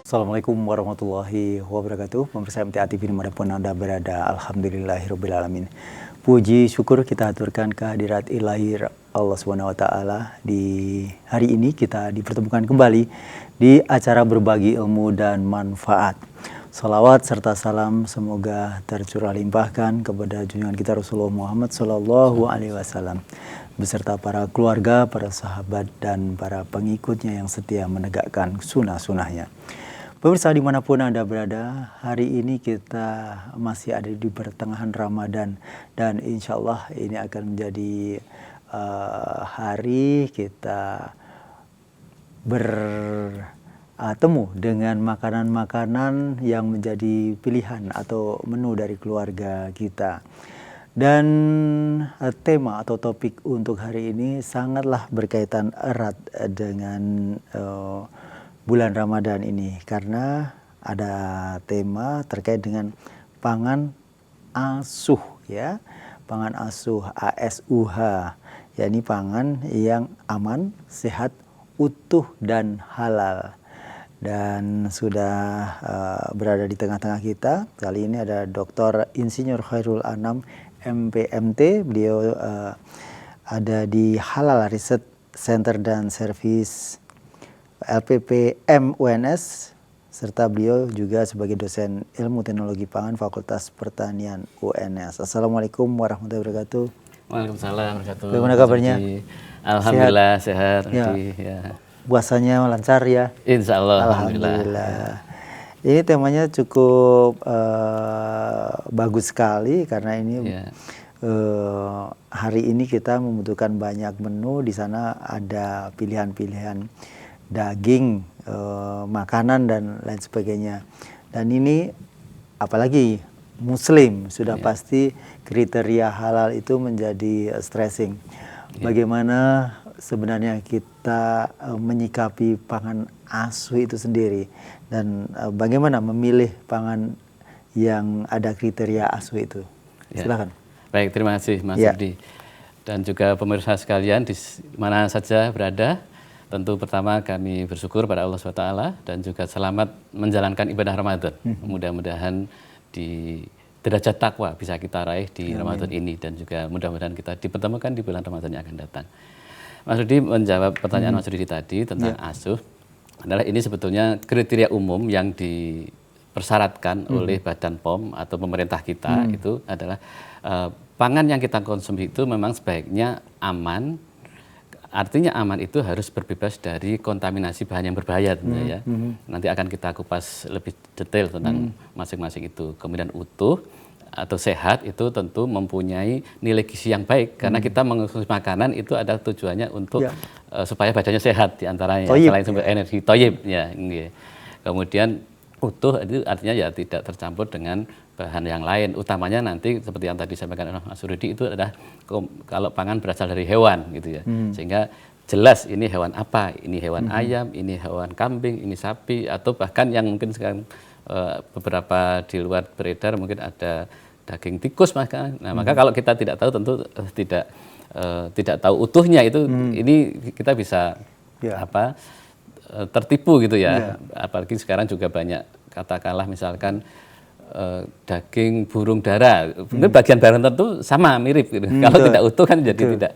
Assalamualaikum warahmatullahi wabarakatuh. Pemirsa MTA TV dimanapun Anda berada, alhamdulillahirrabbilalamin. Puji syukur kita aturkan kehadirat ilahi Allah SWT. Di hari ini kita dipertemukan kembali di acara berbagi ilmu dan manfaat. Salawat serta salam semoga tercurah limpahkan kepada junjungan kita Rasulullah Muhammad SAW beserta para keluarga, para sahabat, dan para pengikutnya yang setia menegakkan sunnah-sunnahnya. Pemirsa dimanapun Anda berada, hari ini kita masih ada di pertengahan Ramadan dan insya Allah ini akan menjadi hari kita bertemu dengan makanan-makanan yang menjadi pilihan atau menu dari keluarga kita. Dan tema atau topik untuk hari ini sangatlah berkaitan erat dengan bulan Ramadan ini, karena ada tema terkait dengan pangan asuh, ya, pangan asuh, ASUH, yakni pangan yang aman, sehat, utuh dan halal. Dan sudah berada di tengah-tengah kita kali ini ada Dr. Insinyur Khairul Anam MPMT. Beliau ada di Halal Research Center dan Service LPPM UNS, serta beliau juga sebagai dosen ilmu teknologi pangan Fakultas Pertanian UNS. Assalamualaikum warahmatullahi wabarakatuh. Waalaikumsalam warahmatullahi wabarakatuh. Bagaimana kabarnya? Alhamdulillah sehat. Ya. Puasanya lancar ya? Insya Allah. Alhamdulillah. Ini temanya cukup bagus sekali karena ini hari ini kita membutuhkan banyak menu. Di sana ada pilihan-pilihan daging, makanan dan lain sebagainya. Dan ini apalagi Muslim sudah pasti kriteria halal itu menjadi stressing. Bagaimana sebenarnya kita menyikapi pangan asuh itu sendiri dan bagaimana memilih pangan yang ada kriteria asuh itu? Silakan. Baik, terima kasih Mas Rudi. Dan juga pemirsa sekalian di mana saja berada. Tentu pertama kami bersyukur pada Allah SWT dan juga selamat menjalankan ibadah Ramadan. Mudah-mudahan di derajat takwa bisa kita raih di Ramadan ini dan juga mudah-mudahan kita dipertemukan di bulan Ramadan yang akan datang. Mas Rudi menjawab pertanyaan Mas Rudi tadi tentang asuh adalah ini sebetulnya kriteria umum yang dipersyaratkan oleh Badan POM atau pemerintah kita itu adalah pangan yang kita konsumsi itu memang sebaiknya aman. Artinya aman itu harus berbebas dari kontaminasi bahan yang berbahaya tentunya ya. Nanti akan kita kupas lebih detail tentang masing-masing itu. Kemudian utuh atau sehat itu tentu mempunyai nilai gizi yang baik karena kita mengonsumsi makanan itu ada tujuannya untuk supaya badannya sehat diantaranya selain sumber energi toyib ya. Kemudian utuh itu artinya ya tidak tercampur dengan bahan yang lain, utamanya nanti seperti yang tadi disampaikan oleh Mas Rudi itu adalah kalau pangan berasal dari hewan gitu ya, sehingga jelas ini hewan apa, ini hewan ayam, ini hewan kambing, ini sapi, atau bahkan yang mungkin sekarang beberapa di luar beredar mungkin ada daging tikus maka, nah maka kalau kita tidak tahu tentu tidak tahu utuhnya itu, ini kita bisa tertipu gitu ya, apalagi sekarang juga banyak katakanlah misalkan daging burung dara, mungkin bagian bagian tertentu sama mirip gitu. Kalau tidak utuh kan jadi tidak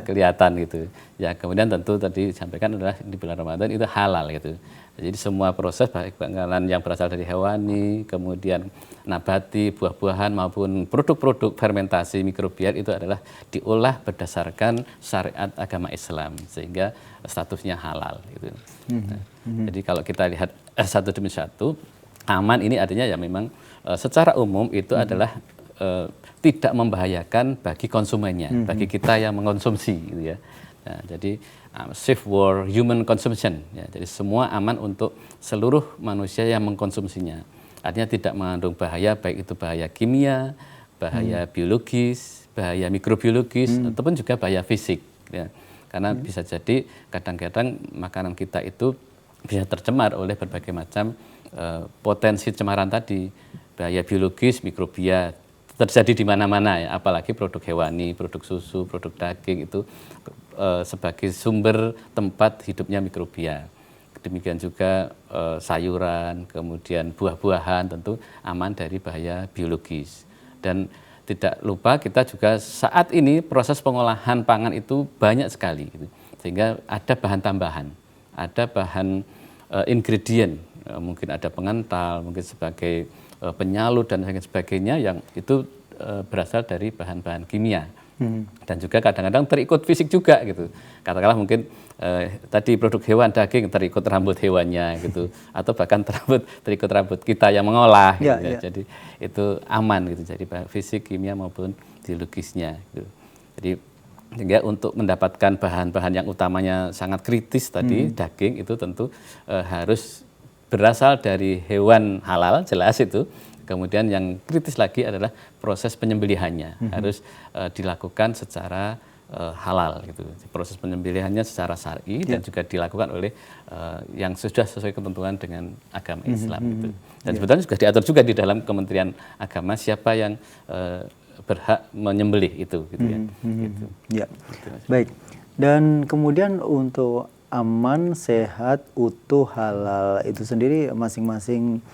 kelihatan gitu. Ya kemudian tentu tadi disampaikan adalah di bulan Ramadan itu halal gitu. Jadi semua proses baik panganan yang berasal dari hewani, kemudian nabati, buah-buahan maupun produk-produk fermentasi mikrobial itu adalah diolah berdasarkan syariat agama Islam sehingga statusnya halal gitu. Nah, jadi kalau kita lihat satu demi satu, aman ini artinya ya memang secara umum itu adalah tidak membahayakan bagi konsumennya, bagi kita yang mengkonsumsi gitu ya. Nah, jadi safe for human consumption ya. Jadi semua aman untuk seluruh manusia yang mengkonsumsinya. Artinya tidak mengandung bahaya baik itu bahaya kimia, bahaya biologis, bahaya mikrobiologis ataupun juga bahaya fisik ya. Karena bisa jadi kadang-kadang makanan kita itu bisa tercemar oleh berbagai macam potensi cemaran tadi, bahaya biologis, mikrobia terjadi di mana-mana ya, apalagi produk hewani, produk susu, produk daging itu sebagai sumber tempat hidupnya mikrobia. Demikian juga sayuran, kemudian buah-buahan tentu aman dari bahaya biologis. Dan tidak lupa kita juga saat ini proses pengolahan pangan itu banyak sekali, gitu. Sehingga ada bahan tambahan, ada bahan ingredient, mungkin ada pengental, mungkin sebagai penyalut dan sebagainya yang itu berasal dari bahan-bahan kimia. Dan juga kadang-kadang terikut fisik juga gitu. Katakanlah mungkin tadi produk hewan daging terikut rambut hewannya gitu, atau bahkan terikut rambut kita yang mengolah. Gitu, ya. Jadi itu aman gitu. Jadi fisik, kimia maupun biologisnya. Gitu. Jadi sehingga untuk mendapatkan bahan-bahan yang utamanya sangat kritis tadi daging itu tentu harus berasal dari hewan halal, jelas itu. Kemudian yang kritis lagi adalah proses penyembelihannya harus dilakukan secara halal gitu. Proses penyembelihannya secara syar'i dan juga dilakukan oleh yang sudah sesuai ketentuan dengan agama Islam gitu. Dan sebetulnya juga diatur juga di dalam Kementerian Agama siapa yang berhak menyembelih itu gitu ya. Gitu. Ya. Baik. Dan kemudian untuk aman, sehat, utuh, halal itu sendiri masing-masing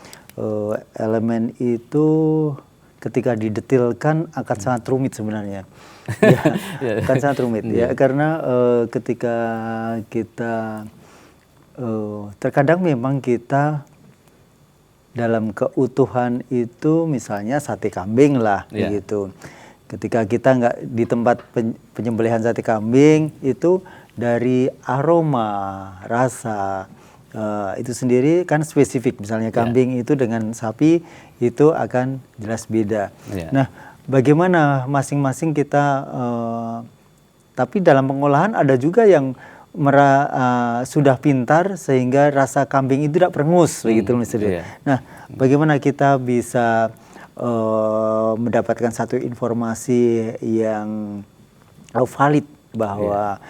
elemen itu ketika didetilkan akan sangat rumit sebenarnya. Akan sangat rumit ya, karena ketika kita terkadang memang kita dalam keutuhan itu misalnya sate kambing lah begitu. Ketika kita nggak di tempat penyembelihan sate kambing itu dari aroma, rasa itu sendiri kan spesifik, misalnya kambing itu dengan sapi itu akan jelas beda. Nah, bagaimana masing-masing kita, tapi dalam pengolahan ada juga yang sudah pintar sehingga rasa kambing itu tidak perengus, begitu misalnya. Nah, bagaimana kita bisa mendapatkan satu informasi yang valid bahwa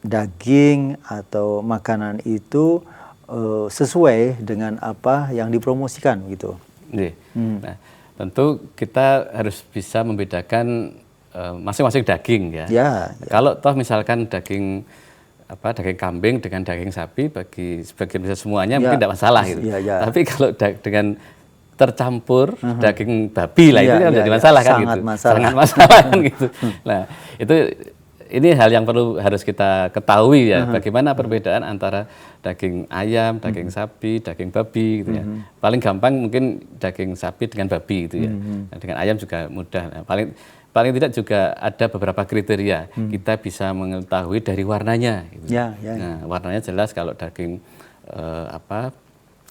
daging atau makanan itu sesuai dengan apa yang dipromosikan gitu. Nah, tentu kita harus bisa membedakan masing-masing daging ya. Kalau toh misalkan daging kambing dengan daging sapi bagi sebagian besar semuanya mungkin tidak masalah gitu. Tapi kalau dengan tercampur daging babi lah itu kan jadi masalah kan gitu. Sangat masalah kan gitu. Nah, ini hal yang harus kita ketahui ya, bagaimana perbedaan antara daging ayam, daging sapi, daging babi gitu ya. Paling gampang mungkin daging sapi dengan babi gitu ya. Nah, dengan ayam juga mudah. Nah, paling tidak juga ada beberapa kriteria. Kita bisa mengetahui dari warnanya gitu. Nah, warnanya jelas kalau daging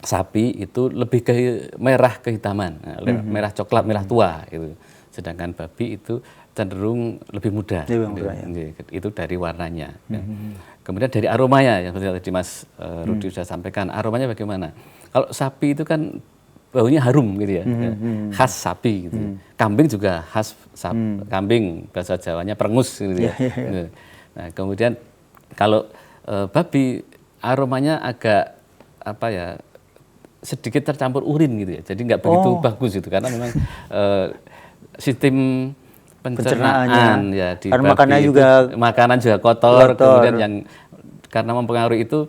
sapi itu lebih ke merah kehitaman. Nah, merah coklat, merah tua gitu. Sedangkan babi itu cenderung lebih muda, itu dari warnanya. Kemudian dari aromanya, yang seperti tadi Mas Rudi sudah sampaikan, aromanya bagaimana? Kalau sapi itu kan baunya harum gitu ya, khas sapi gitu. Kambing juga khas kambing, bahasa Jawanya perengus gitu ya. Nah, kemudian kalau babi aromanya agak sedikit tercampur urin gitu ya, jadi nggak begitu bagus gitu, karena memang sistem pencernaan ya di babi makanan juga kotor, kemudian yang karena mempengaruhi itu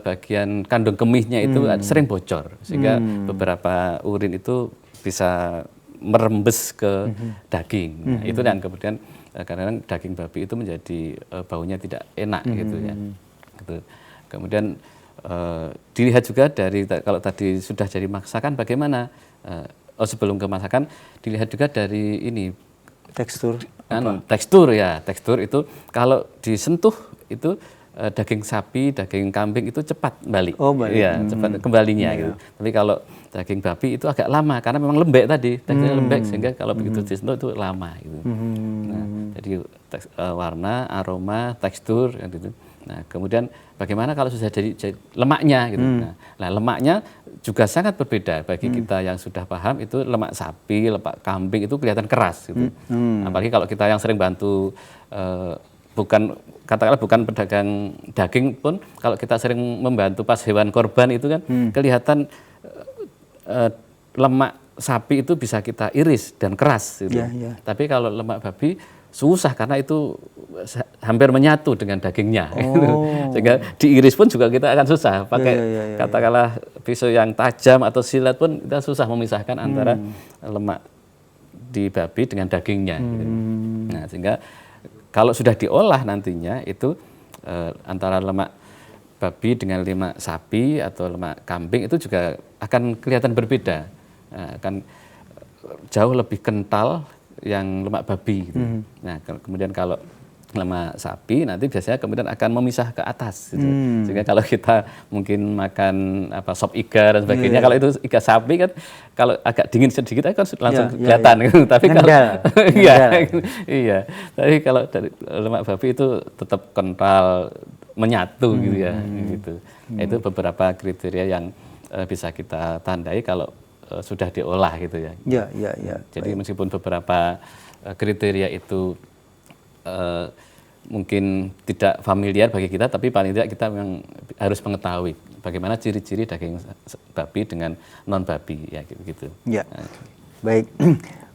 bagian kandung kemihnya itu sering bocor sehingga beberapa urin itu bisa merembes ke daging. Nah, itu yang kemudian kadang-kadang daging babi itu menjadi baunya tidak enak gitu ya. Gitu. Kemudian dilihat juga dari kalau tadi sudah jadi masakan bagaimana sebelum ke masakan dilihat juga dari ini tekstur itu kalau disentuh itu daging sapi, daging kambing itu cepat balik. Cepat kembalinya gitu. Tapi kalau daging babi itu agak lama karena memang lembek tadi, teksturnya lembek sehingga kalau begitu disentuh itu lama gitu. Nah, jadi warna, aroma, tekstur gitu. Nah, kemudian bagaimana kalau sudah jadi lemaknya gitu. Nah, lemaknya juga sangat berbeda bagi kita yang sudah paham, itu lemak sapi, lemak kambing itu kelihatan keras gitu. Apalagi kalau kita yang sering bantu katakanlah bukan pedagang daging pun, kalau kita sering membantu pas hewan korban itu kan kelihatan lemak sapi itu bisa kita iris dan keras gitu. Tapi kalau lemak babi susah karena itu hampir menyatu dengan dagingnya. Oh. Sehingga diiris pun juga kita akan susah. Pakai katakanlah pisau yang tajam atau silet pun kita susah memisahkan antara lemak di babi dengan dagingnya. Gitu. Nah, sehingga kalau sudah diolah nantinya itu antara lemak babi dengan lemak sapi atau lemak kambing itu juga akan kelihatan berbeda. Akan jauh lebih kental yang lemak babi. Gitu. Nah, kemudian kalau lemak sapi nanti biasanya kemudian akan memisah ke atas. Gitu. Sehingga kalau kita mungkin makan sop iga dan sebagainya, kalau itu iga sapi kan kalau agak dingin sedikit kan langsung kelihatan. Tapi kalau iya, tapi kalau dari lemak babi itu tetap kental, menyatu gitu ya. Gitu. Itu beberapa kriteria yang bisa kita tandai kalau sudah diolah gitu ya. Jadi meskipun beberapa kriteria itu mungkin tidak familiar bagi kita, tapi paling tidak kita memang harus mengetahui bagaimana ciri-ciri daging babi dengan non babi ya gitu. Ya, baik.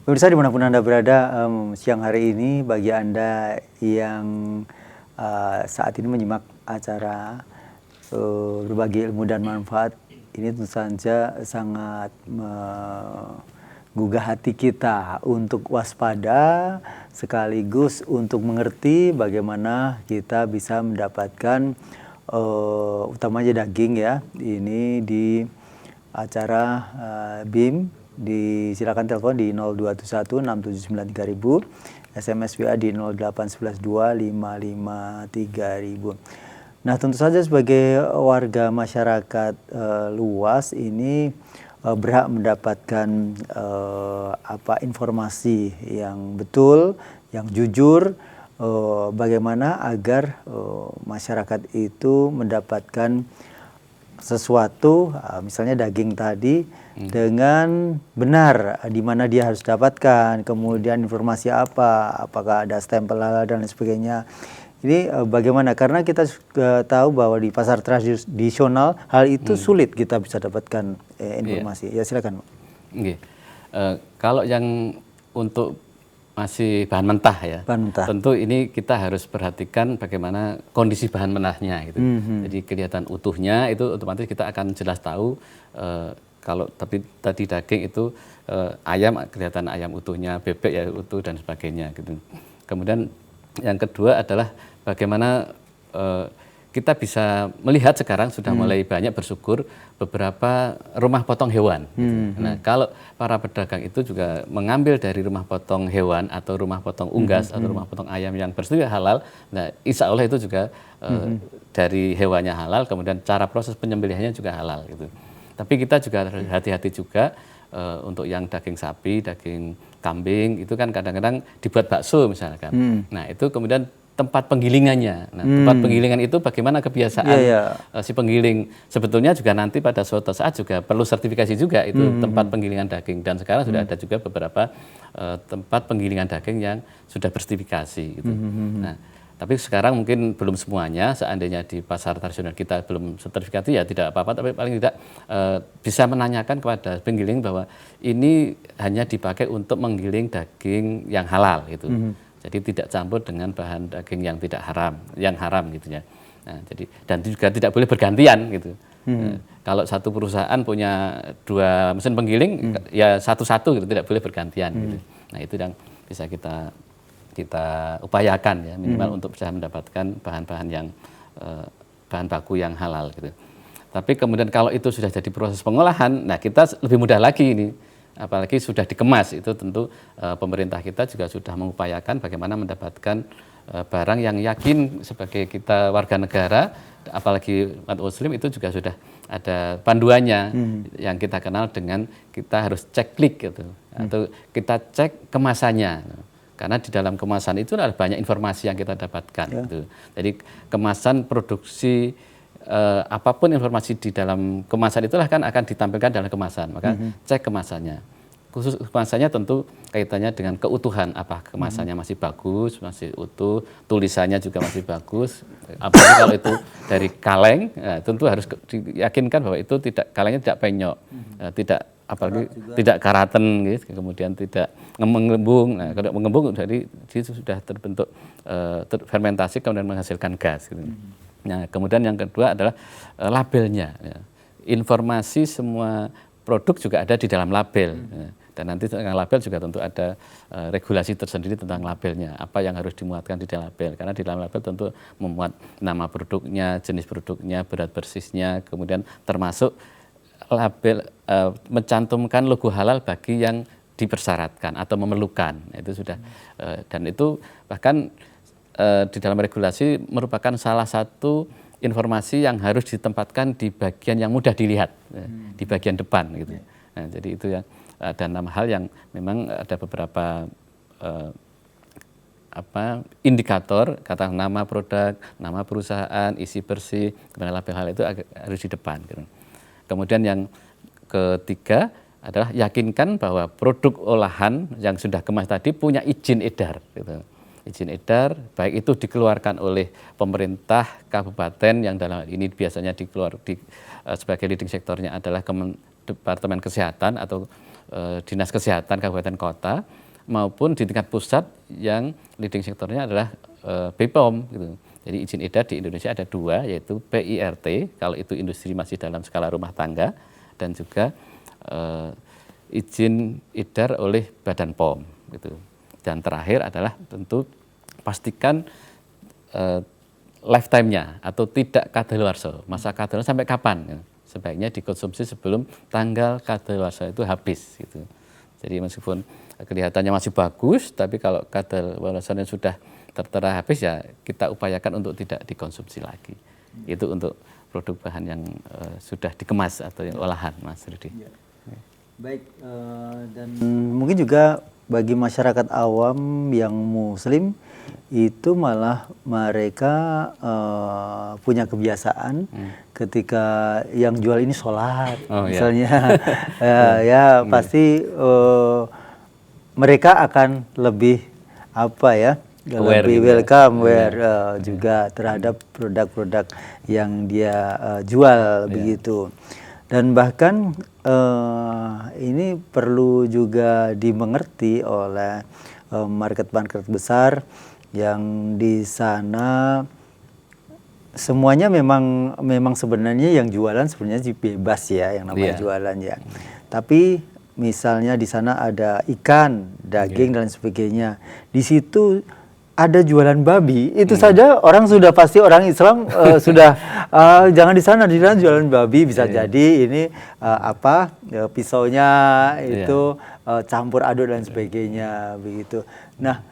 Pemirsa dimanapun Anda berada, siang hari ini bagi Anda yang saat ini menyimak acara berbagi ilmu dan manfaat, ini tentu saja sangat menggugah hati kita untuk waspada, sekaligus untuk mengerti bagaimana kita bisa mendapatkan utamanya daging ya, ini di acara BIM. Silakan telepon di 0271 679 3000, SMS WA di 0811 255 3000. Nah, tentu saja sebagai warga masyarakat luas ini berhak mendapatkan informasi yang betul, yang jujur, bagaimana agar masyarakat itu mendapatkan sesuatu, misalnya daging tadi, dengan benar di mana dia harus dapatkan, kemudian informasi apa, apakah ada stempel halal dan lain sebagainya. Ini bagaimana? Karena kita tahu bahwa di pasar tradisional hal itu sulit kita bisa dapatkan informasi. Ya silakan. Kalau yang untuk masih bahan mentah ya, tentu ini kita harus perhatikan bagaimana kondisi bahan mentahnya gitu. Jadi kelihatan utuhnya itu otomatis kita akan jelas tahu. Kalau tapi tadi daging itu ayam kelihatan ayam utuhnya, bebek ya utuh dan sebagainya gitu. Kemudian yang kedua adalah bagaimana kita bisa melihat sekarang sudah mulai banyak bersyukur beberapa rumah potong hewan. Gitu. Nah, kalau para pedagang itu juga mengambil dari rumah potong hewan atau rumah potong unggas atau rumah potong ayam yang bersedia halal, nah insya Allah itu juga dari hewannya halal, kemudian cara proses penyembelihannya juga halal. Gitu. Tapi kita juga hati-hati juga untuk yang daging sapi, daging kambing itu kan kadang-kadang dibuat bakso misalkan. Nah itu kemudian tempat penggilingannya. Nah, tempat penggilingan itu bagaimana kebiasaan si penggiling. Sebetulnya juga nanti pada suatu saat juga perlu sertifikasi juga itu tempat penggilingan daging. Dan sekarang sudah ada juga beberapa tempat penggilingan daging yang sudah bersertifikasi. Gitu. Nah, tapi sekarang mungkin belum semuanya. Seandainya di pasar tradisional kita belum sertifikasi ya tidak apa-apa. Tapi paling tidak bisa menanyakan kepada penggiling bahwa ini hanya dipakai untuk menggiling daging yang halal gitu. Jadi tidak campur dengan bahan daging yang tidak haram, yang haram gitu ya. Nah, jadi dan juga tidak boleh bergantian gitu. Kalau satu perusahaan punya 2 mesin penggiling, ya satu-satu gitu, tidak boleh bergantian gitu. Nah itu yang bisa kita upayakan ya minimal untuk bisa mendapatkan bahan-bahan yang bahan baku yang halal gitu. Tapi kemudian kalau itu sudah jadi proses pengolahan, nah kita lebih mudah lagi ini. Apalagi sudah dikemas, itu tentu pemerintah kita juga sudah mengupayakan bagaimana mendapatkan barang yang yakin sebagai kita warga negara, apalagi umat muslim itu juga sudah ada panduannya yang kita kenal dengan kita harus cek klik gitu, atau kita cek kemasannya. Karena di dalam kemasan itu ada banyak informasi yang kita dapatkan. Gitu. Jadi kemasan produksi apapun informasi di dalam kemasan itulah kan akan ditampilkan dalam kemasan. Maka cek kemasannya. Khusus kemasannya tentu kaitannya dengan keutuhan. Apa kemasannya masih bagus, masih utuh, tulisannya juga masih bagus. Apalagi kalau itu dari kaleng, tentu harus diyakinkan bahwa itu kalengnya tidak penyok, tidak apalagi tidak karaten, gitu, kemudian tidak mengembung. Nah, kalau mengembung dari dia sudah terbentuk fermentasi kemudian menghasilkan gas. Gitu. Nah, kemudian yang kedua adalah labelnya. Ya. Informasi semua produk juga ada di dalam label. Ya. Dan nanti tentang label juga tentu ada regulasi tersendiri tentang labelnya. Apa yang harus dimuatkan di dalam label. Karena di dalam label tentu memuat nama produknya, jenis produknya, berat bersihnya, kemudian termasuk label mencantumkan logo halal bagi yang dipersyaratkan atau memerlukan. Itu sudah dan itu bahkan di dalam regulasi merupakan salah satu informasi yang harus ditempatkan di bagian yang mudah dilihat, di bagian depan gitu. Nah, jadi itu ya ada 6 hal yang memang ada beberapa indikator, kata nama produk, nama perusahaan, isi bersih, kemudian label hal itu harus di depan. Gitu. Kemudian yang ketiga adalah yakinkan bahwa produk olahan yang sudah kemas tadi punya izin edar. Gitu. Izin edar, baik itu dikeluarkan oleh pemerintah kabupaten yang dalam hal ini biasanya sebagai leading sektornya adalah Departemen Kesehatan atau Dinas Kesehatan Kabupaten Kota, maupun di tingkat pusat yang leading sektornya adalah BPOM. Gitu. Jadi izin edar di Indonesia ada 2, yaitu PIRT, kalau itu industri masih dalam skala rumah tangga, dan juga izin edar oleh Badan POM. Gitu. Dan terakhir adalah tentu pastikan lifetime-nya atau tidak kadaluarsa. Masa kadaluarsa sampai kapan? Ya. Sebaiknya dikonsumsi sebelum tanggal kadaluarsa itu habis. Gitu. Jadi meskipun kelihatannya masih bagus, tapi kalau kadaluarsanya sudah tertera habis ya kita upayakan untuk tidak dikonsumsi lagi. Itu untuk produk bahan yang sudah dikemas atau yang olahan, Mas Rudi. Ya. Baik, dan mungkin juga bagi masyarakat awam yang muslim itu malah mereka punya kebiasaan ketika yang jual ini sholat, misalnya, pasti mereka akan lebih lebih welcome juga terhadap produk-produk yang dia jual begitu. Dan bahkan ini perlu juga dimengerti oleh market-market besar yang di sana semuanya memang sebenarnya yang jualan sebenarnya bebas ya, yang namanya jualan ya. Tapi misalnya di sana ada ikan, daging dan sebagainya. Di situ ada jualan babi, itu saja orang sudah pasti orang Islam sudah jangan di sana jualan babi, bisa jadi ini pisaunya itu campur aduk dan sebagainya begitu. Nah,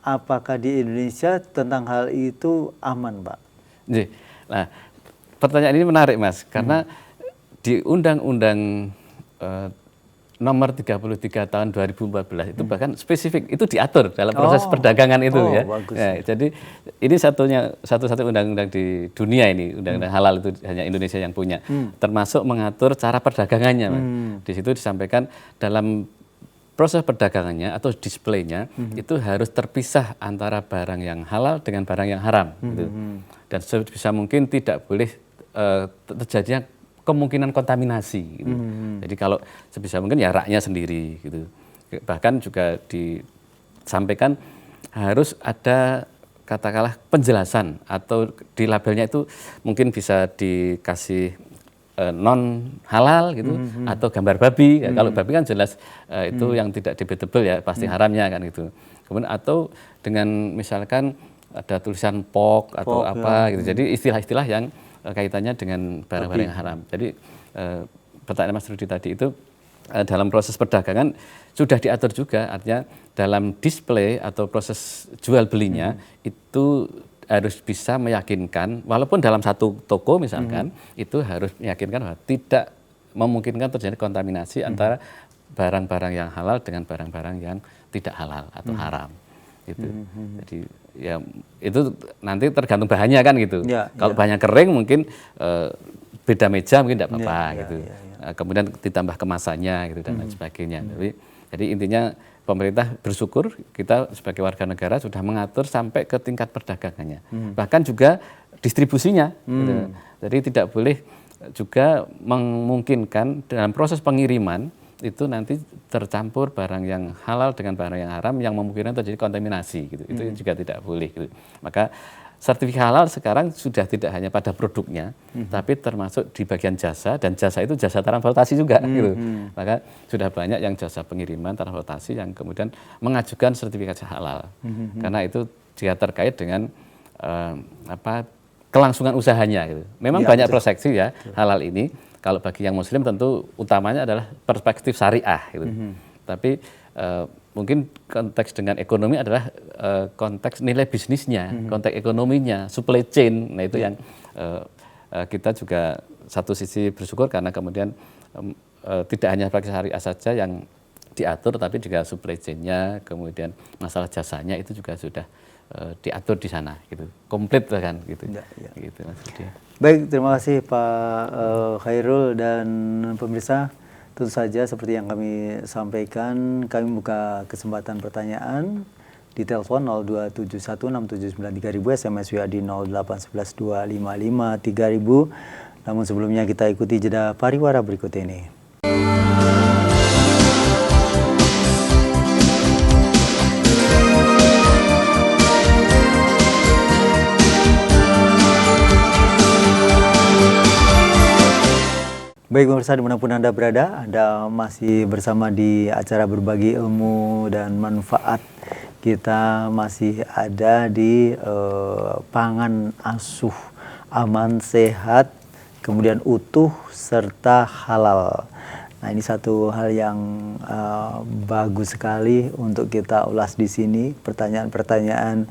apakah di Indonesia tentang hal itu aman, Pak? Nah, pertanyaan ini menarik, Mas, karena di Undang-Undang Nomor 33 tahun 2014 itu bahkan spesifik itu diatur dalam proses perdagangan itu ya. Nah, jadi ini satu-satu undang-undang di dunia ini, undang-undang halal itu hanya Indonesia yang punya, termasuk mengatur cara perdagangannya. Di situ disampaikan dalam proses perdagangannya atau displaynya itu harus terpisah antara barang yang halal dengan barang yang haram. Gitu. Dan sebisa mungkin tidak boleh terjadinya kemungkinan kontaminasi. Gitu. Jadi kalau sebisa mungkin ya raknya sendiri. Gitu. Bahkan juga disampaikan harus ada katakanlah penjelasan atau di labelnya itu mungkin bisa dikasih non halal gitu atau gambar babi. Kalau babi kan jelas itu yang tidak debatable ya pasti haramnya kan gitu. Kemudian atau dengan misalkan ada tulisan pork atau apa gitu. Jadi istilah-istilah yang kaitannya dengan barang-barang yang haram. Jadi pertanyaan Mas Rudi tadi itu dalam proses perdagangan sudah diatur juga, artinya dalam display atau proses jual belinya itu harus bisa meyakinkan, walaupun dalam satu toko misalkan, itu harus meyakinkan bahwa tidak memungkinkan terjadi kontaminasi antara barang-barang yang halal dengan barang-barang yang tidak halal atau haram. Gitu. Jadi ya itu nanti tergantung bahannya kan gitu. Kalau bahannya kering mungkin beda meja mungkin tidak apa-apa gitu. Kemudian ditambah kemasannya gitu dan lain sebagainya. Jadi intinya pemerintah bersyukur kita sebagai warga negara sudah mengatur sampai ke tingkat perdagangannya. Bahkan juga distribusinya. Gitu. Jadi tidak boleh juga memungkinkan dalam proses pengiriman itu nanti tercampur barang yang halal dengan barang yang haram yang memungkinkan terjadi kontaminasi gitu. Itu juga tidak boleh gitu. Maka sertifikat halal sekarang sudah tidak hanya pada produknya, tapi termasuk di bagian jasa, dan jasa itu jasa transportasi juga gitu. Maka sudah banyak yang jasa pengiriman transportasi yang kemudian mengajukan sertifikasi halal, karena itu juga terkait dengan kelangsungan usahanya gitu. Memang banyak persepsi ya halal ini. Kalau bagi yang Muslim tentu utamanya adalah perspektif syariah gitu. Tapi mungkin konteks dengan ekonomi adalah konteks nilai bisnisnya, konteks ekonominya, supply chain. Nah itu yang kita juga satu sisi bersyukur karena kemudian tidak hanya praktik syariah saja yang diatur, tapi juga supply chain-nya, kemudian masalah jasanya itu juga sudah diatur di sana, gitu, komplit kan, gitu, gitu Mas Budi. Baik, terima kasih Pak Khairul dan pemirsa. Tentu saja seperti yang kami sampaikan, kami buka kesempatan pertanyaan di telepon 02716793000, SMS WA di 08112553000. Namun sebelumnya kita ikuti jeda pariwara berikut ini. Baik pemirsa, dimanapun Anda berada, Anda masih bersama di acara berbagi ilmu dan manfaat. Kita masih ada di pangan asuh, aman, sehat, kemudian utuh, serta halal. Nah ini satu hal yang bagus sekali untuk kita ulas di sini. Pertanyaan-pertanyaan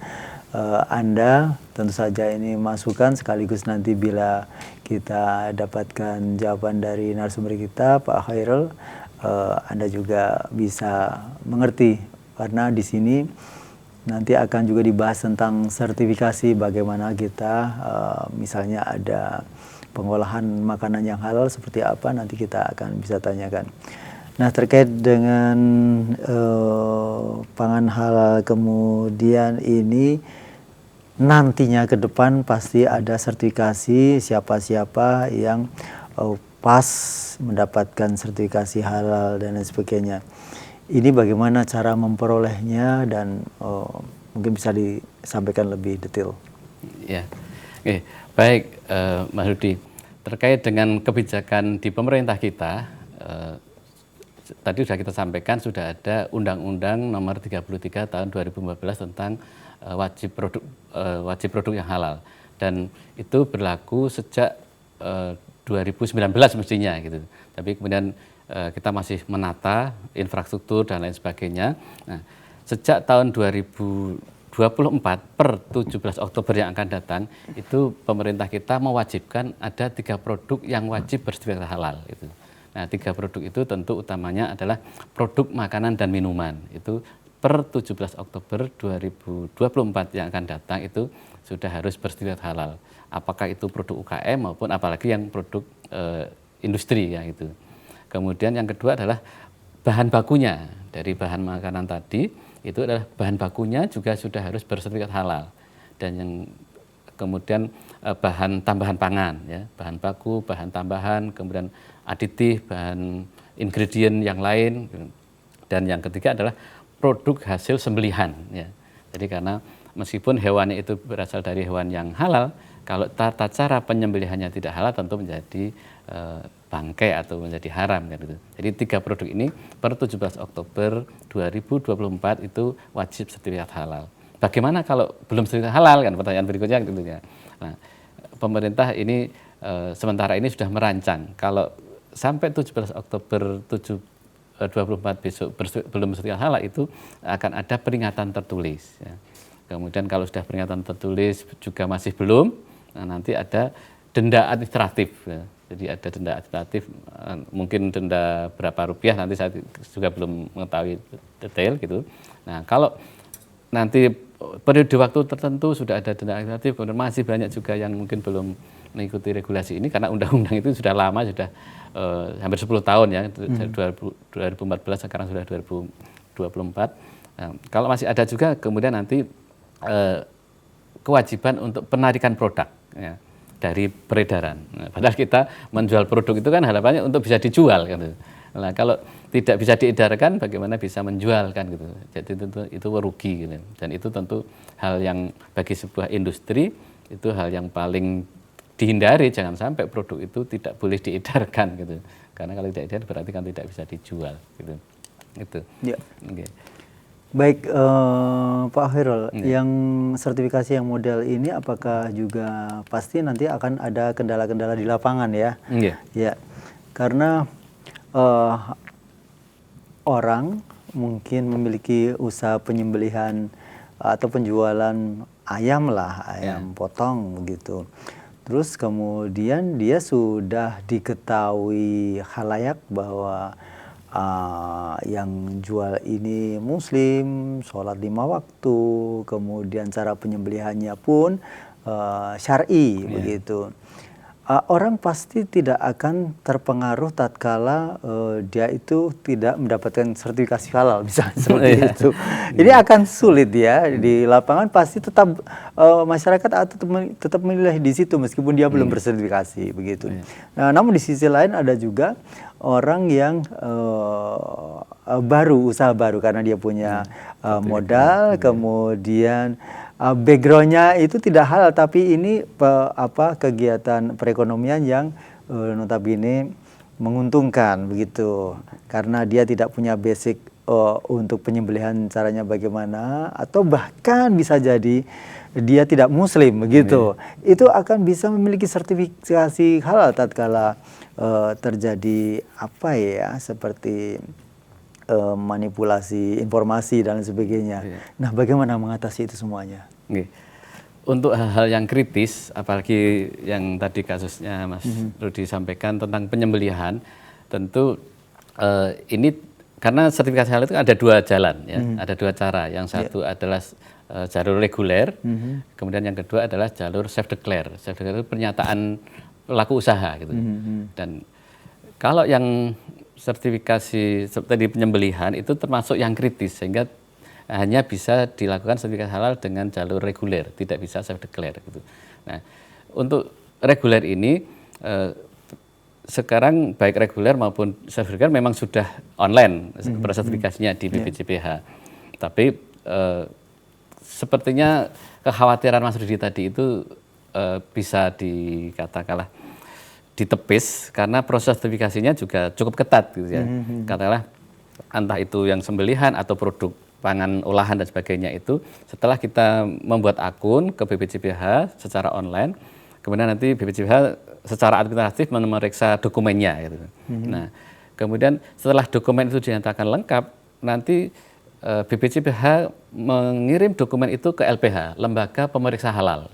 Anda tentu saja ini masukan, sekaligus nanti bila kita dapatkan jawaban dari narasumber kita Pak Khairul, Anda juga bisa mengerti karena di sini nanti akan juga dibahas tentang sertifikasi, bagaimana kita misalnya ada pengolahan makanan yang halal seperti apa, nanti kita akan bisa tanyakan. Nah terkait dengan pangan halal kemudian ini nantinya ke depan pasti ada sertifikasi siapa-siapa yang pas mendapatkan sertifikasi halal dan lain sebagainya. Ini bagaimana cara memperolehnya dan mungkin bisa disampaikan lebih detail. Ya, oke. Baik Mas Rudi, terkait dengan kebijakan di pemerintah kita, tadi sudah kita sampaikan sudah ada Undang-Undang Nomor 33 Tahun 2015 tentang wajib produk yang halal, dan itu berlaku sejak 2019 mestinya gitu. Tapi kemudian kita masih menata infrastruktur dan lain sebagainya. Nah, sejak tahun 2024 per 17 Oktober yang akan datang itu pemerintah kita mewajibkan ada 3 produk yang wajib bersertifikat halal itu. Nah, 3 produk itu tentu utamanya adalah produk makanan dan minuman. Itu per 17 Oktober 2024 yang akan datang itu sudah harus bersertifikat halal. Apakah itu produk UKM maupun apalagi yang produk industri ya itu. Kemudian yang kedua adalah bahan bakunya dari bahan makanan tadi itu adalah bahan bakunya juga sudah harus bersertifikat halal. Dan yang kemudian bahan tambahan pangan ya, bahan baku, bahan tambahan, kemudian aditif, bahan ingredient yang lain. Dan yang ketiga adalah produk hasil sembelihan ya. Jadi karena meskipun hewannya itu berasal dari hewan yang halal, kalau tata cara penyembelihannya tidak halal tentu menjadi bangkai atau menjadi haram kan gitu. Jadi 3 produk ini per 17 Oktober 2024 itu wajib sertifikat halal. Bagaimana kalau belum sertifikat halal kan pertanyaan berikutnya tentunya. Nah, pemerintah ini sementara ini sudah merancang kalau sampai 17 Oktober 24 besok belum sertifikat halal itu akan ada peringatan tertulis ya. Kemudian kalau sudah peringatan tertulis juga masih belum, nah nanti ada denda administratif ya. Jadi ada denda administratif, mungkin denda berapa rupiah nanti saya juga belum mengetahui detail gitu. Nah kalau nanti periode waktu tertentu sudah ada denda administratif, kemudian masih banyak juga yang mungkin belum mengikuti regulasi ini karena undang-undang itu sudah lama, sudah hampir 10 tahun ya, 2014 sekarang sudah 2024. Nah, kalau masih ada juga kemudian nanti kewajiban untuk penarikan produk ya, dari peredaran. Nah, padahal kita menjual produk itu kan harapannya untuk bisa dijual kan. Nah, kalau tidak bisa diedarkan, bagaimana bisa menjual kan gitu. Jadi tentu itu rugi gitu. Dan itu tentu hal yang bagi sebuah industri itu hal yang paling dihindari, jangan sampai produk itu tidak boleh diedarkan gitu. Karena kalau tidak diedarkan berarti kan tidak bisa dijual gitu. Itu. Ya. Okay. Baik, Pak Khairul, yang sertifikasi yang model ini apakah juga pasti nanti akan ada kendala-kendala di lapangan ya? Ya, karena orang mungkin memiliki usaha penyembelihan atau penjualan ayam lah, ayam potong begitu. Terus kemudian dia sudah diketahui khalayak bahwa yang jual ini muslim, sholat 5 waktu, kemudian cara penyembelihannya pun syar'i begitu. Orang pasti tidak akan terpengaruh tatkala dia itu tidak mendapatkan sertifikasi halal misalnya seperti itu. Ini akan sulit ya di lapangan, pasti tetap masyarakat tetap memilih di situ meskipun dia belum bersertifikasi begitu. Nah, namun di sisi lain ada juga orang yang usaha baru karena dia punya modal, kemudian backgroundnya itu tidak halal, tapi ini kegiatan perekonomian yang notabene menguntungkan begitu, karena dia tidak punya basic untuk penyembelihan caranya bagaimana, atau bahkan bisa jadi dia tidak muslim begitu. Itu akan bisa memiliki sertifikasi halal tatkala terjadi seperti manipulasi informasi dan sebagainya. Nah, bagaimana mengatasi itu semuanya? Untuk hal-hal yang kritis, apalagi yang tadi kasusnya Mas Rudi sampaikan tentang penyembelihan, tentu ini karena sertifikasi halal itu ada 2 jalan ya, ada 2 cara. Yang satu adalah jalur reguler, kemudian yang kedua adalah jalur self declare. Self declare itu pernyataan pelaku usaha gitu. Dan kalau yang sertifikasi seperti penyembelihan itu termasuk yang kritis, sehingga hanya bisa dilakukan sertifikasi halal dengan jalur reguler, tidak bisa self declare gitu. Nah, untuk reguler ini sekarang baik reguler maupun self declare memang sudah online sertifikasinya di BPJPH. Tapi sepertinya kekhawatiran Mas Rudi tadi itu bisa dikatakanlah ditepis karena proses sertifikasinya juga cukup ketat gitu ya. Katakanlah entah itu yang sembelihan atau produk pangan olahan dan sebagainya itu, setelah kita membuat akun ke BPJPH secara online, kemudian nanti BPJPH secara administratif memeriksa dokumennya gitu. Nah, kemudian setelah dokumen itu dinyatakan lengkap, nanti BPJPH mengirim dokumen itu ke LPH, Lembaga Pemeriksa Halal.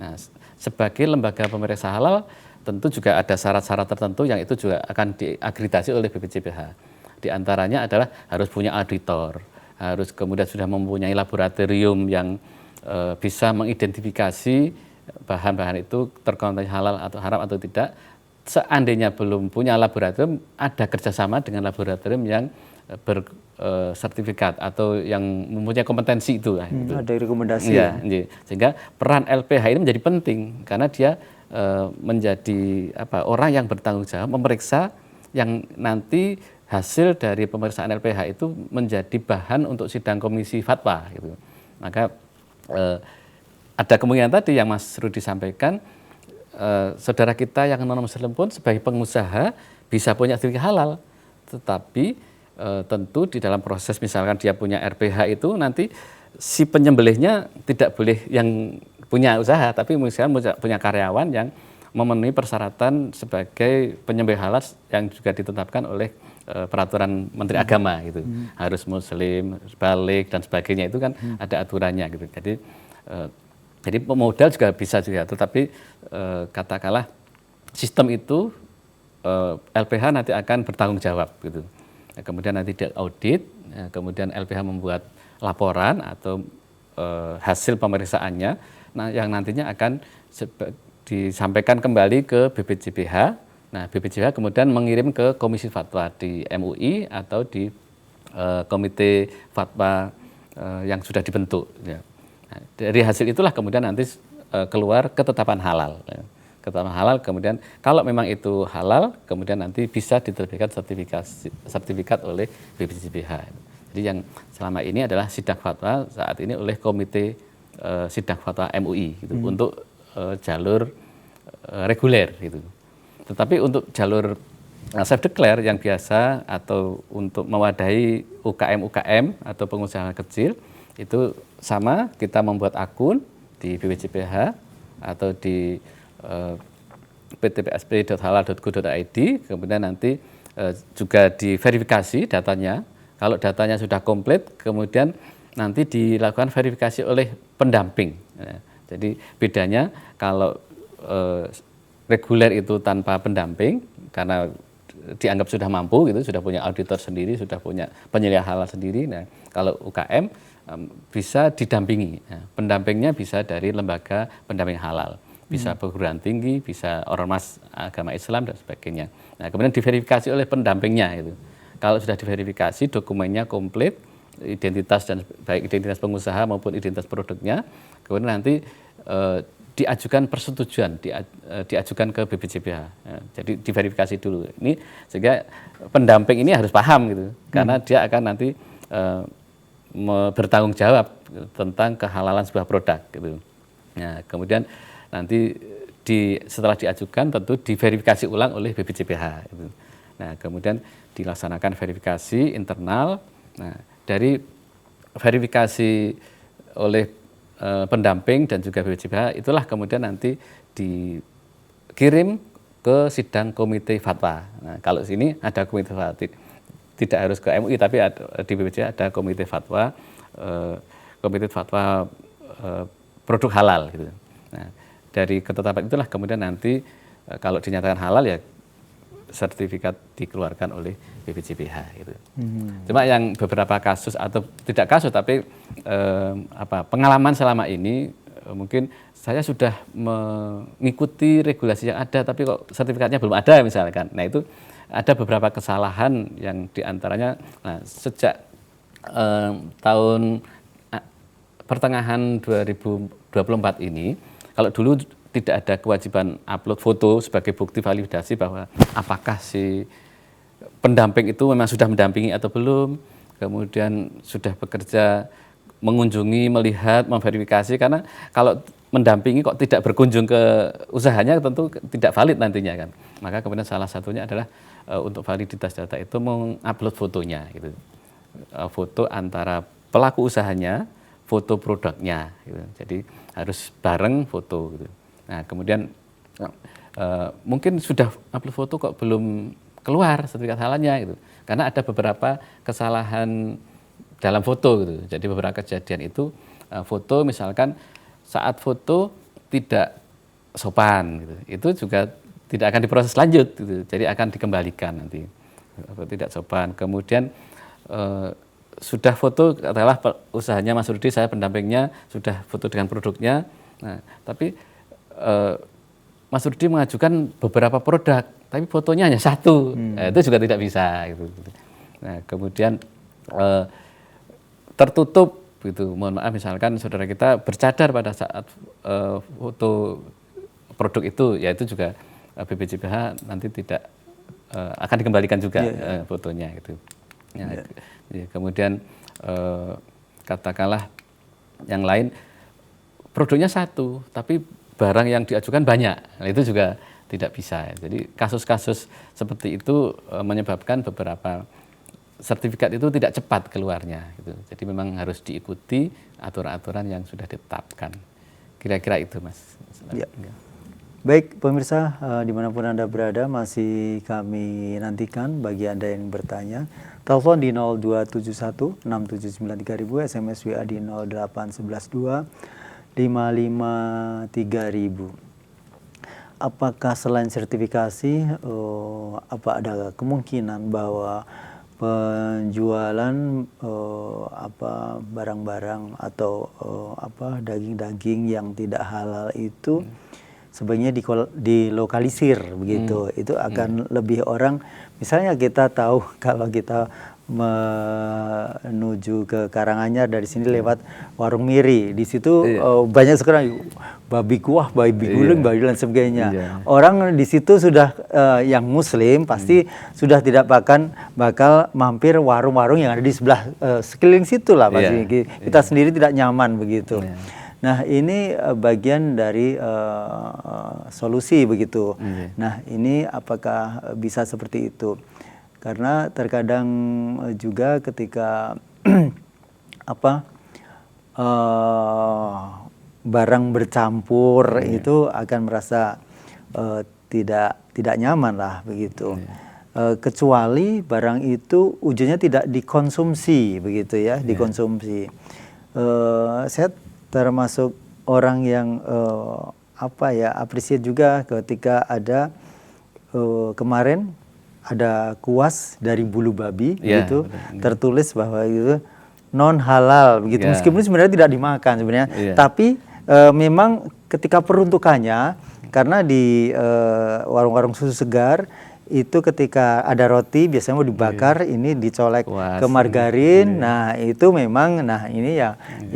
Nah, sebagai lembaga pemeriksa halal tentu juga ada syarat-syarat tertentu yang itu juga akan diakreditasi oleh BPJPH. Di antaranya adalah harus punya auditor, harus kemudian sudah mempunyai laboratorium yang bisa mengidentifikasi bahan-bahan itu terkontaminasi halal atau haram atau tidak. Seandainya belum punya laboratorium, ada kerjasama dengan laboratorium yang bersertifikat atau yang mempunyai kompetensi itu. Ada rekomendasi. Ya, sehingga peran LPH ini menjadi penting karena dia menjadi orang yang bertanggung jawab memeriksa yang nanti hasil dari pemeriksaan LPH itu menjadi bahan untuk sidang komisi fatwa gitu. Maka ada kemungkinan tadi yang Mas Rudi sampaikan, saudara kita yang non muslim pun sebagai pengusaha bisa punya sertifikat halal, tetapi tentu di dalam proses misalkan dia punya RPH itu nanti si penyembelihnya tidak boleh yang punya usaha, tapi misalnya punya karyawan yang memenuhi persyaratan sebagai penyembelih halal yang juga ditetapkan oleh peraturan Menteri Agama gitu. Harus muslim, balik dan sebagainya itu kan ada aturannya gitu. Jadi pemodal juga bisa juga, tetapi katakanlah sistem itu LPH nanti akan bertanggung jawab gitu. Kemudian nanti diaudit, kemudian LPH membuat laporan atau hasil pemeriksaannya, nah yang nantinya akan disampaikan kembali ke BPJPH. Nah, BPJPH kemudian mengirim ke Komisi Fatwa di MUI atau di Komite Fatwa yang sudah dibentuk. Ya. Nah, dari hasil itulah kemudian nanti keluar ketetapan halal. Ya. ketetapan halal, kemudian kalau memang itu halal, kemudian nanti bisa diterbitkan sertifikat oleh BPJPH. Jadi yang selama ini adalah sidak fatwa saat ini oleh Komite Sidak Fatwa MUI gitu, untuk jalur reguler gitu. Tetapi untuk jalur self declare yang biasa atau untuk mewadahi UKM atau pengusaha kecil itu sama, kita membuat akun di BPJPH atau di ptpsp.halal.go.id, kemudian nanti juga diverifikasi datanya. Kalau datanya sudah komplit, kemudian nanti dilakukan verifikasi oleh pendamping. Jadi bedanya kalau reguler itu tanpa pendamping, karena dianggap sudah mampu gitu, sudah punya auditor sendiri, sudah punya penyelia halal sendiri. Nah, kalau UKM bisa didampingi. Nah, pendampingnya bisa dari lembaga pendamping halal, bisa perguruan tinggi, bisa ormas agama Islam dan sebagainya. Nah, kemudian diverifikasi oleh pendampingnya itu. Kalau sudah diverifikasi, dokumennya komplit, identitas dan baik identitas pengusaha maupun identitas produknya, kemudian nanti diajukan persetujuan, diajukan ke BPJPH. Ya, jadi diverifikasi dulu. Ini sehingga pendamping ini harus paham gitu, karena dia akan nanti bertanggung jawab tentang kehalalan sebuah produk gitu. Nah, kemudian nanti setelah diajukan tentu diverifikasi ulang oleh BPJPH gitu. Nah, kemudian dilaksanakan verifikasi internal. Nah, dari verifikasi oleh pendamping dan juga BPJPH itulah kemudian nanti dikirim ke sidang komite fatwa. Nah, kalau sini ada komite fatwa, tidak harus ke MUI, tapi di BPJPH ada komite fatwa, produk halal gitu. Nah, dari ketetapan itulah kemudian nanti kalau dinyatakan halal ya sertifikat dikeluarkan oleh BPJPH gitu. Cuma yang beberapa kasus atau tidak kasus tapi pengalaman selama ini mungkin saya sudah mengikuti regulasi yang ada tapi kok sertifikatnya belum ada misalkan. Nah, itu ada beberapa kesalahan yang diantaranya sejak tahun pertengahan 2024 ini, kalau dulu tidak ada kewajiban upload foto sebagai bukti validasi bahwa apakah si pendamping itu memang sudah mendampingi atau belum, kemudian sudah bekerja mengunjungi, melihat, memverifikasi, karena kalau mendampingi kok tidak berkunjung ke usahanya tentu tidak valid nantinya kan. Maka kemudian salah satunya adalah untuk validitas data itu mengupload fotonya gitu. Foto antara pelaku usahanya, foto produknya gitu. Jadi harus bareng foto gitu. Nah, kemudian mungkin sudah upload foto kok belum keluar sertifikat halalnya gitu. Karena ada beberapa kesalahan dalam foto gitu. Jadi beberapa kejadian itu foto misalkan saat foto tidak sopan gitu. Itu juga tidak akan diproses lanjut gitu. Jadi akan dikembalikan nanti. Tidak sopan. Kemudian sudah foto adalah usahanya Mas Rudi, saya pendampingnya, sudah foto dengan produknya. Nah, tapi Mas Rudi mengajukan beberapa produk, tapi fotonya hanya satu. Nah, itu juga tidak bisa gitu. Nah, kemudian tertutup gitu. Mohon maaf misalkan saudara kita bercadar pada saat foto produk itu, ya itu juga BPJPH nanti tidak akan dikembalikan juga fotonya gitu. Ya, kemudian katakanlah yang lain produknya satu, tapi barang yang diajukan banyak, nah, itu juga tidak bisa. Jadi kasus-kasus seperti itu menyebabkan beberapa sertifikat itu tidak cepat keluarnya. Gitu. Jadi memang harus diikuti aturan-aturan yang sudah ditetapkan. Kira-kira itu, Mas. Ya. Baik pemirsa, dimanapun Anda berada masih kami nantikan bagi Anda yang bertanya. Telepon di 0271 679 3000, SMS WA di 0811 255 3000. Apakah selain sertifikasi, ada kemungkinan bahwa penjualan barang-barang atau daging-daging yang tidak halal itu sebaiknya dilokalisir begitu. Itu akan lebih orang, misalnya kita tahu kalau kita menuju ke Karanganyar dari sini lewat Warung Miri. Di situ banyak sekali babi kuah, babi guling, babi dan sebagainya. Orang di situ sudah yang Muslim pasti sudah tidak bakal mampir warung-warung yang ada di sebelah sekeliling situ lah pasti. Kita sendiri tidak nyaman begitu. Nah ini bagian dari solusi begitu. Nah ini apakah bisa seperti itu? Karena terkadang juga ketika barang bercampur itu akan merasa tidak nyaman lah begitu. Kecuali barang itu ujungnya tidak dikonsumsi begitu ya, dikonsumsi. Saya termasuk orang yang appreciate juga ketika ada kemarin ada kuas dari bulu babi gitu, tertulis bahwa itu non halal begitu. Meskipun sebenarnya tidak dimakan sebenarnya, tapi memang ketika peruntukannya karena di warung-warung susu segar itu ketika ada roti biasanya mau dibakar, ini dicolek ke margarin. Nah, itu memang ini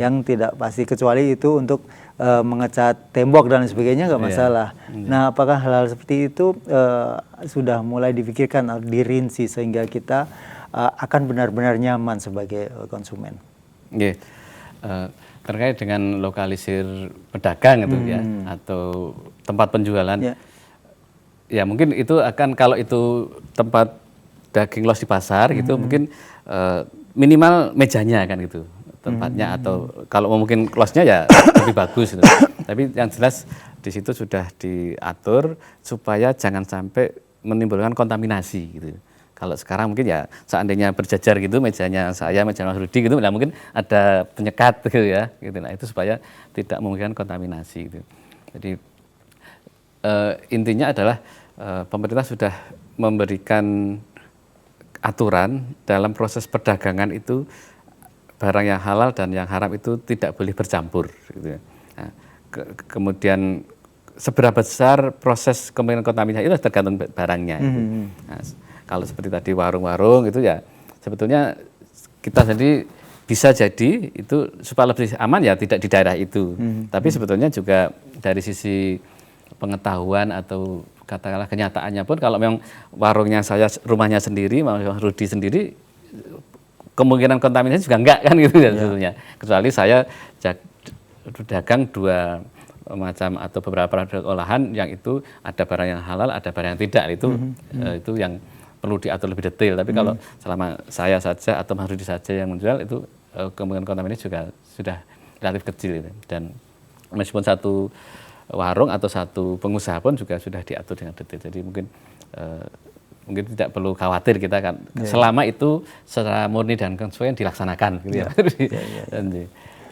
yang tidak pasti, kecuali itu untuk mengecat tembok dan sebagainya nggak masalah. Nah, apakah hal-hal seperti itu sudah mulai dipikirkan atau dirinci sehingga kita akan benar-benar nyaman sebagai konsumen? Terkait dengan lokalisir pedagang itu ya atau tempat penjualan, ya mungkin itu akan, kalau itu tempat daging los di pasar gitu, mungkin minimal mejanya kan gitu tempatnya, atau kalau mungkin close-nya ya lebih bagus gitu. Tapi yang jelas di situ sudah diatur supaya jangan sampai menimbulkan kontaminasi gitu. Kalau sekarang mungkin ya seandainya berjajar gitu mejanya saya, meja Mas Rudi gitu, nah mungkin ada penyekat gitu ya gitu. Nah itu supaya tidak memungkinkan kontaminasi gitu. Jadi intinya adalah pemerintah sudah memberikan aturan dalam proses perdagangan itu, barang yang halal dan yang haram itu tidak boleh bercampur gitu ya. Nah, kemudian seberapa besar proses kemungkinan kontaminasi itu tergantung barangnya gitu. Nah, kalau seperti tadi warung-warung itu ya sebetulnya kita sendiri bisa jadi itu supaya lebih aman ya tidak di daerah itu. Tapi sebetulnya juga dari sisi pengetahuan atau katakanlah kenyataannya pun, kalau memang warungnya saya, rumahnya sendiri, Mas Rudi sendiri, kemungkinan kontaminasi juga enggak kan gitu ya sebetulnya. Kecuali saya dagang dua macam atau beberapa produk olahan yang itu ada barang yang halal, ada barang yang tidak, itu yang perlu diatur lebih detail. Tapi kalau selama saya saja atau Mas Rudi saja yang menjual, itu kemungkinan kontaminasi juga sudah relatif kecil gitu. Dan meskipun satu warung atau satu pengusaha pun juga sudah diatur dengan detail. Jadi mungkin tidak perlu khawatir kita kan, selama itu secara murni dan konsekuen dilaksanakan gitu ya.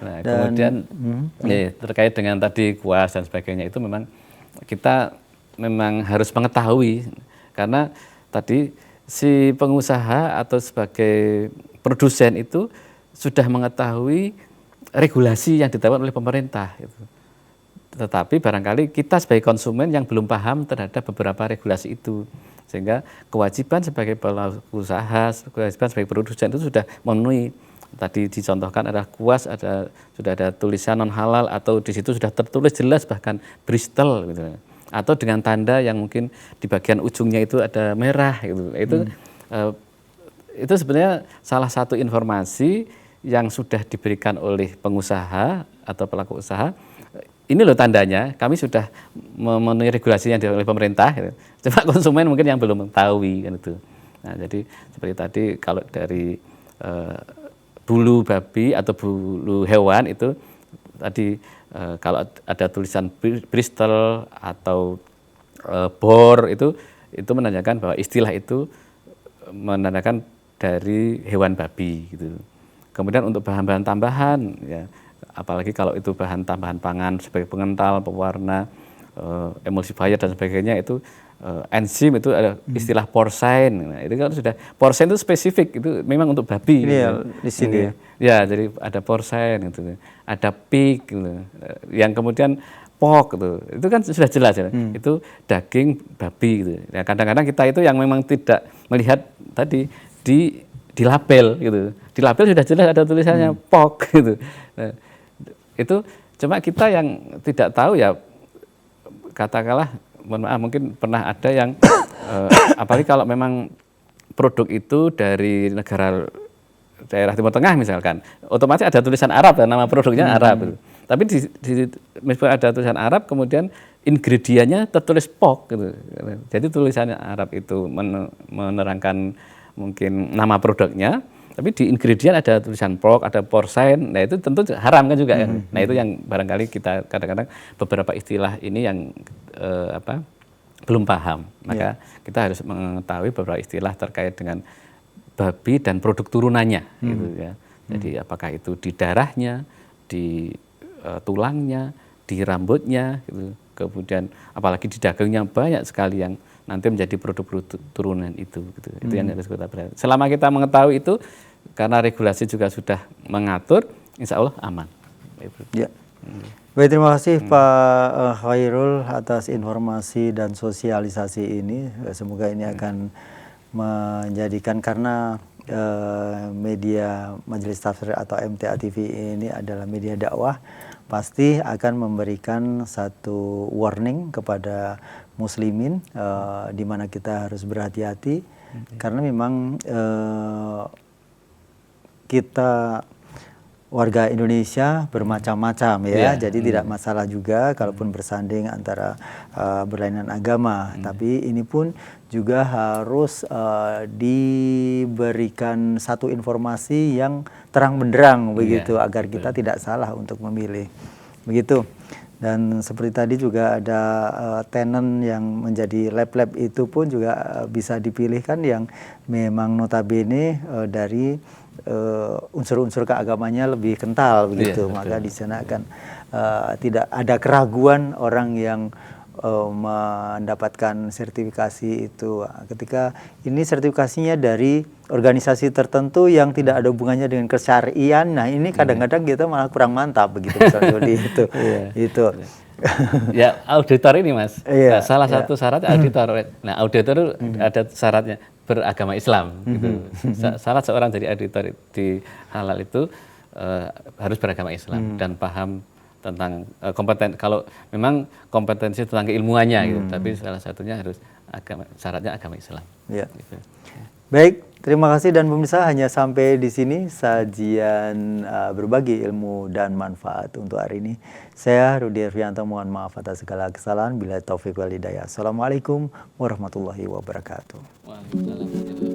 Nah, kemudian terkait dengan tadi kuas dan sebagainya, itu memang kita memang harus mengetahui, karena tadi si pengusaha atau sebagai produsen itu sudah mengetahui regulasi yang ditetapkan oleh pemerintah gitu. Tetapi barangkali kita sebagai konsumen yang belum paham terhadap beberapa regulasi itu, sehingga kewajiban sebagai pelaku usaha, kewajiban sebagai produsen itu sudah memenuhi. Tadi dicontohkan adalah kuas, sudah ada tulisan non halal, atau di situ sudah tertulis jelas bahkan Bristol gitu. Atau dengan tanda yang mungkin di bagian ujungnya itu ada merah gitu. Itu sebenarnya salah satu informasi yang sudah diberikan oleh pengusaha atau pelaku usaha. Ini loh tandanya, kami sudah memenuhi regulasi yang dilakukan oleh pemerintah. Gitu. Cuma konsumen mungkin yang belum mengetahui kan itu. Nah, jadi seperti tadi kalau dari bulu babi atau bulu hewan itu tadi kalau ada tulisan Bristol atau bor itu menandakan bahwa istilah itu menandakan dari hewan babi gitu. Kemudian untuk bahan-bahan tambahan ya, apalagi kalau itu bahan tambahan pangan sebagai pengental, pewarna, emulsifier dan sebagainya, itu enzim itu ada istilah porcine. Nah, itu kan sudah, porcine itu spesifik, itu memang untuk babi. Iya, di sini. Ya, jadi ada porcine gitu. Ada pig gitu. Yang kemudian pork gitu. Itu kan sudah jelas ya. Itu daging babi gitu. Ya, kadang-kadang kita itu yang memang tidak melihat tadi di dilabel gitu. Di label sudah jelas ada tulisannya POK gitu. Nah, itu cuma kita yang tidak tahu ya, katakanlah, mohon maaf, mungkin pernah ada yang apalagi kalau memang produk itu dari negara daerah Timur Tengah misalkan, otomatis ada tulisan Arab dan nama produknya Arab gitu. Tapi meskipun ada tulisan Arab, kemudian ingredientnya tertulis POK gitu. Jadi tulisannya Arab itu menerangkan mungkin nama produknya, tapi di ingredient ada tulisan POK, ada porcine. Nah itu tentu haram kan juga kan. Nah itu yang barangkali kita kadang-kadang beberapa istilah ini yang belum paham. Maka kita harus mengetahui beberapa istilah terkait dengan babi dan produk turunannya gitu ya. Jadi apakah itu di darahnya, di tulangnya, di rambutnya gitu. Kemudian apalagi di dagingnya banyak sekali yang nanti menjadi produk-produk turunan itu gitu. Itu yang harus kita perhatikan. Selama kita mengetahui itu, karena regulasi juga sudah mengatur, insya Allah aman. Ya. Baik, terima kasih Pak Khairul atas informasi dan sosialisasi ini. Semoga ini akan menjadikan, karena media Majelis Tafsir atau MTA TV ini adalah media dakwah, pasti akan memberikan satu warning kepada muslimin di mana kita harus berhati-hati, karena memang kita warga Indonesia bermacam-macam ya, jadi tidak masalah juga kalaupun bersanding antara berlainan agama, tapi ini pun juga harus diberikan satu informasi yang terang benderang begitu, agar kita tidak salah untuk memilih begitu. Dan seperti tadi juga ada tenant yang menjadi lab-lab itu pun juga bisa dipilihkan yang memang notabene dari unsur-unsur keagamannya lebih kental begitu, maka di sana akan tidak ada keraguan orang yang mendapatkan sertifikasi itu. Ketika ini sertifikasinya dari organisasi tertentu yang tidak ada hubungannya dengan kesyarian, nah ini kadang-kadang kita malah kurang mantap begitu misalnya itu. Itu. Ya auditor ini Mas, nah, salah satu syarat auditor. Nah auditor ada syaratnya beragama Islam gitu. Syarat seorang jadi auditor di halal itu harus beragama Islam dan paham tentang kompeten. Kalau memang kompetensi tentang keilmuannya gitu, tapi salah satunya harus syaratnya agama Islam. Ya. Gitu. Baik, terima kasih, dan pemirsa, hanya sampai di sini sajian berbagi ilmu dan manfaat untuk hari ini. Saya Rudi Ervianto, mohon maaf atas segala kesalahan. Bila taufik wal hidayah. Assalamualaikum warahmatullahi wabarakatuh. Waalaikumsalam.